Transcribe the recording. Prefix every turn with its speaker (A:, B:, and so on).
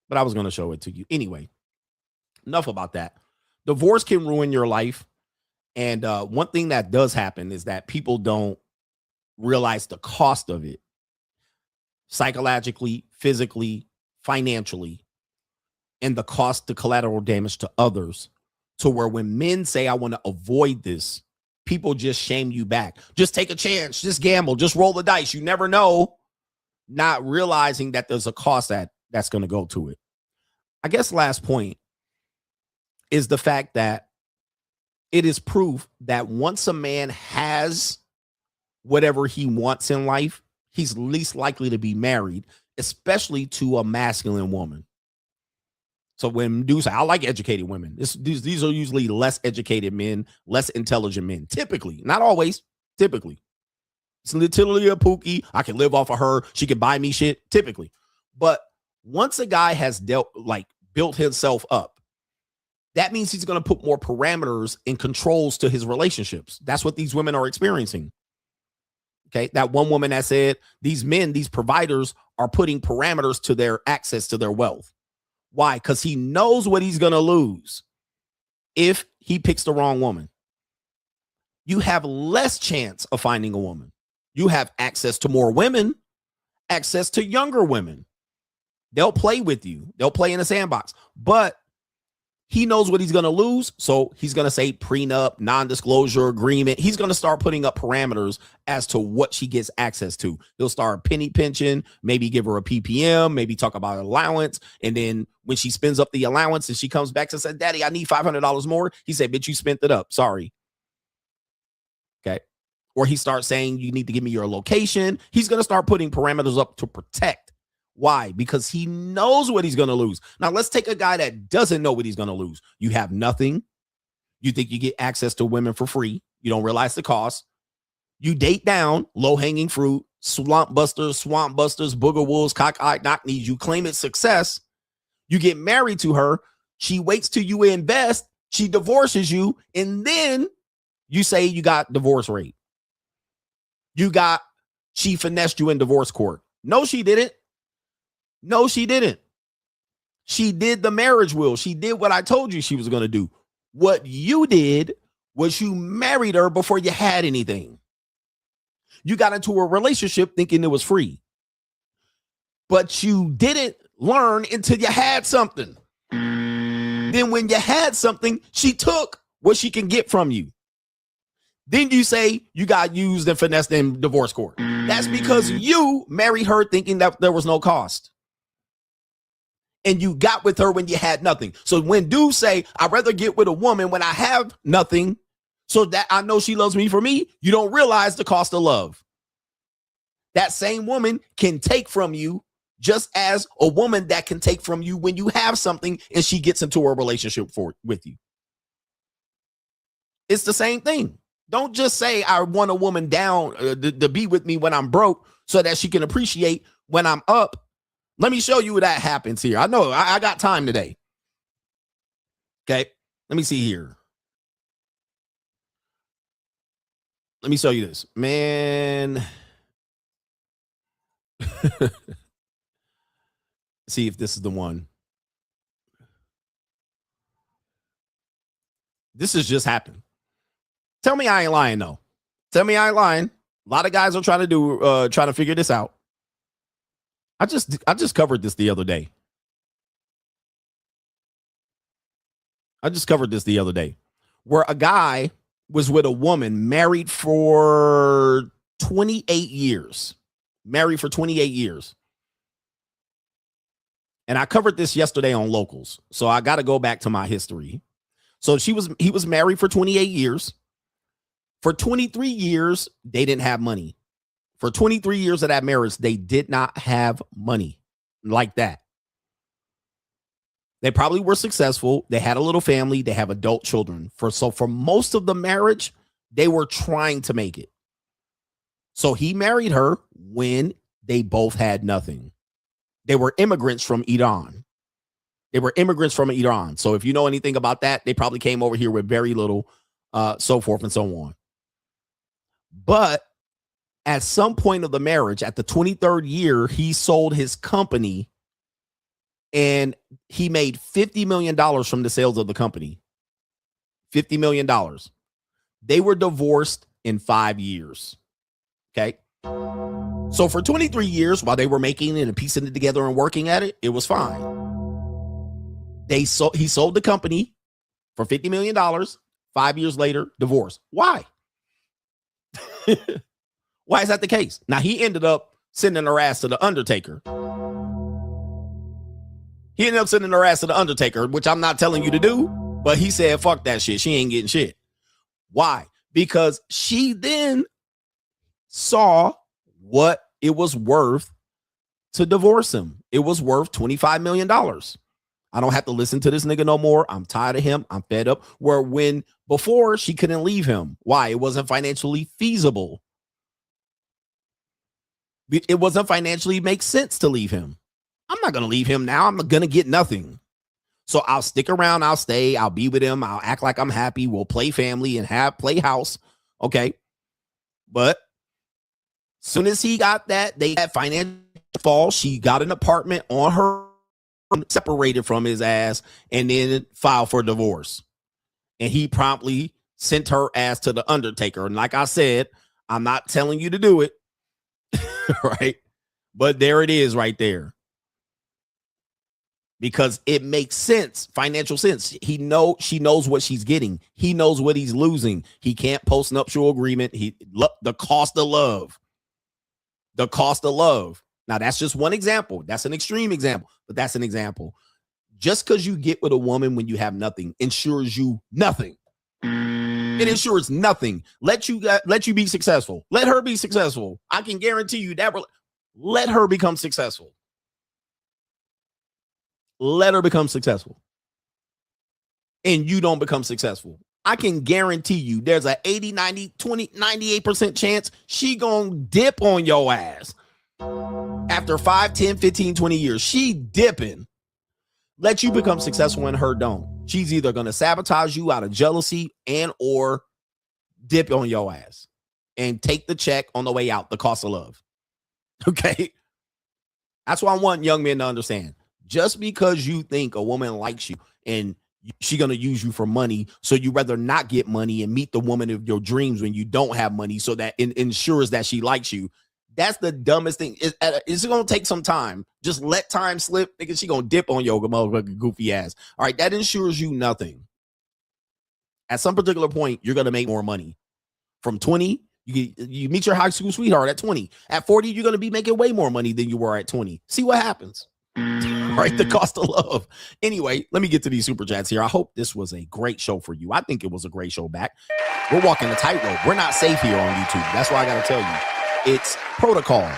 A: but I was going to show it to you. Anyway, enough about that. Divorce can ruin your life. And one thing that does happen is that people don't realize the cost of it psychologically, physically, financially, and the cost to collateral damage to others. To where when men say, I want to avoid this, people just shame you back. Just take a chance, just gamble, just roll the dice. You never know, not realizing that there's a cost that's going to go to it. I guess last point is the fact that it is proof that once a man has whatever he wants in life, he's least likely to be married, especially to a masculine woman. So when dudes say, I like educated women, these are usually less educated men, less intelligent men, typically, not always, typically. It's literally a Pookie. I can live off of her. She can buy me shit, typically. But once a guy has built himself up, that means he's going to put more parameters and controls to his relationships. That's what these women are experiencing. Okay. That one woman that said these men, these providers are putting parameters to their access to their wealth. Why? Because he knows what he's going to lose if he picks the wrong woman. You have less chance of finding a woman. You have access to more women, access to younger women. They'll play with you. They'll play in a sandbox. But he knows what he's going to lose. So he's going to say prenup, non-disclosure agreement. He's going to start putting up parameters as to what she gets access to. He'll start penny pinching, maybe give her a PPM, maybe talk about allowance. And then when she spends up the allowance and she comes back and says, Daddy, I need $500 more. He said, bitch, you spent it up. Sorry. Okay. Or he starts saying, you need to give me your location. He's going to start putting parameters up to protect. Why? Because he knows what he's going to lose. Now, let's take a guy that doesn't know what he's going to lose. You have nothing. You think you get access to women for free. You don't realize the cost. You date down, low-hanging fruit, swamp busters, booger wolves, cock-eyed knock-knees. You claim it's success. You get married to her. She waits till you invest. She divorces you. And then you say you got divorce rate. She finessed you in divorce court. No, she didn't. No, she didn't. She did the marriage will. She did what I told you she was going to do. What you did was you married her before you had anything. You got into a relationship thinking it was free. But you didn't learn until you had something. Then when you had something, she took what she can get from you. Then you say you got used and finessed in divorce court. That's because you married her thinking that there was no cost. And you got with her when you had nothing. So when dudes say, I'd rather get with a woman when I have nothing so that I know she loves me for me, you don't realize the cost of love. That same woman can take from you just as a woman that can take from you when you have something and she gets into a relationship with you. It's the same thing. Don't just say I want a woman down to be with me when I'm broke so that she can appreciate when I'm up. Let me show you that happens here. I know I got time today. Okay, let me see here. Let me show you this, man. See if this is the one. This has just happened. Tell me I ain't lying, though. Tell me I ain't lying. A lot of guys are trying to figure this out. I just covered this the other day. Where a guy was with a woman married for 28 years. And I covered this yesterday on Locals. So I got to go back to my history. So he was married for 28 years. For 23 years, they didn't have money. For 23 years of that marriage, they did not have money like that. They probably were successful. They had a little family. They have adult children. For most of the marriage, they were trying to make it. So he married her when they both had nothing. They were immigrants from Iran. So if you know anything about that, they probably came over here with very little, so forth and so on. But at some point of the marriage, at the 23rd year, he sold his company And he made $50 million from the sales of the company. $50 million. They were divorced in 5 years. Okay. So for 23 years, while they were making it and piecing it together and working at it, it was fine. He sold the company for $50 million. 5 years later, divorce. Why? Why is that the case? Now, he ended up sending her ass to the Undertaker. He ended up sending her ass to the Undertaker, which I'm not telling you to do, but he said, fuck that shit. She ain't getting shit. Why? Because she then saw what it was worth to divorce him. It was worth $25 million. I don't have to listen to this nigga no more. I'm tired of him. I'm fed up. Where when before she couldn't leave him. Why? It wasn't financially feasible. It wasn't financially make sense to leave him. I'm not going to leave him now. I'm going to get nothing. So I'll stick around. I'll stay. I'll be with him. I'll act like I'm happy. We'll play family and play house. Okay. But soon as he got that, they had financial fall. She got an apartment on her, separated from his ass, and then filed for divorce. And he promptly sent her ass to the Undertaker. And like I said, I'm not telling you to do it. Right? But there it is right there. Because it makes sense, financial sense. She knows what she's getting. He knows what he's losing. He can't post nuptial agreement. The cost of love. The cost of love. Now, that's just one example. That's an extreme example, but that's an example. Just because you get with a woman when you have nothing ensures you nothing. It ensures nothing. Let you be successful. Let her be successful. I can guarantee you that. Let her become successful. Let her become successful. And you don't become successful. I can guarantee you there's a 80, 90, 20, 98% chance she gonna dip on your ass. After 5, 10, 15, 20 years, she dipping. Let you become successful and her don't. She's either going to sabotage you out of jealousy and or dip on your ass and take the check on the way out, the cost of love. Okay? That's what I want young men to understand. Just because you think a woman likes you and she's going to use you for money, so you rather not get money and meet the woman of your dreams when you don't have money so that it ensures that she likes you. That's the dumbest thing. It's going to take some time. Just let time slip. Nigga, she going to dip on your motherfucking goofy ass. All right, that ensures you nothing. At some particular point, you're going to make more money. From 20, you meet your high school sweetheart at 20. At 40, you're going to be making way more money than you were at 20. See what happens. Right? The cost of love. Anyway, let me get to these super chats here. I hope this was a great show for you. I think it was a great show back. We're walking the tightrope. We're not safe here on YouTube. That's why I got to tell you. It's protocol.